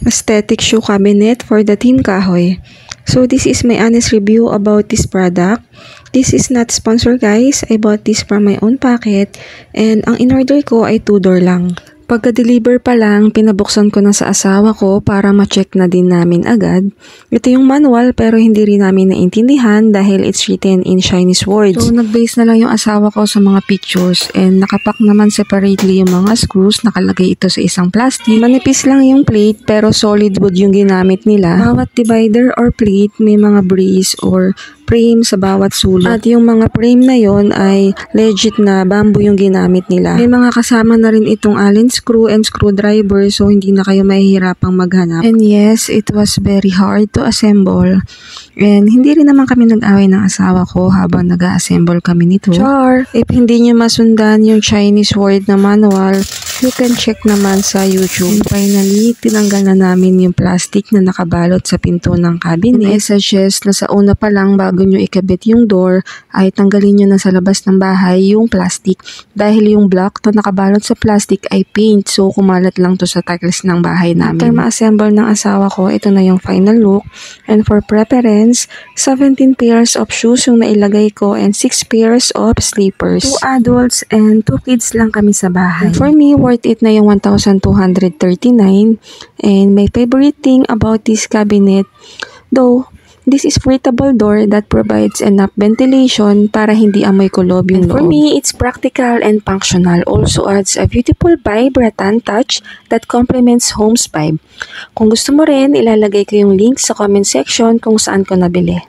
aesthetic shoe cabinet for the Team Kahoy. So this is my honest review about this product. This is not sponsored guys. I bought this from my own pocket and ang in-order ko ay 2-door lang. Pagka-deliver pa lang, pinabuksan ko na sa asawa ko para ma-check na din namin agad. Ito yung manual pero hindi rin namin naintindihan dahil it's written in Chinese words. So nag-base na lang yung asawa ko sa mga pictures and nakapack naman separately yung mga screws. Nakalagay ito sa isang plastic. Manipis lang yung plate pero solid wood yung ginamit nila. Bawat divider or plate may mga brace or frame sa bawat sulot. At yung mga frame na yon ay legit na bamboo yung ginamit nila. May mga kasama na rin itong Allen screw and screwdriver so hindi na kayo mahihirapang maghanap. And yes, it was very hard to assemble. And hindi rin naman kami nag-away ng asawa ko habang nag-assemble kami nito. Char! If hindi nyo masundan yung Chinese word na manual, you can check naman sa YouTube. And finally, tinanggal na namin yung plastic na nakabalot sa pinto ng cabinet. I suggest na sa una pa lang bago nyo ikabit yung door, ay tanggalin nyo na sa labas ng bahay yung plastic. Dahil yung block na nakabalot sa plastic ay paint, so kumalat lang to sa tiles ng bahay namin. After ma-assemble ng asawa ko, ito na yung final look. And for preference, 17 pairs of shoes yung nailagay ko and 6 pairs of slippers. 2 adults and 2 kids lang kami sa bahay. And for me, worth it na yung 1,239. And my favorite thing about this cabinet, though, this is foldable door that provides enough ventilation para hindi amoy kulob yung loob. For me, it's practical and functional. Also adds a beautiful vibe, rattan touch that complements home's vibe. Kung gusto mo rin, ilalagay ko yung link sa comment section kung saan ko nabili.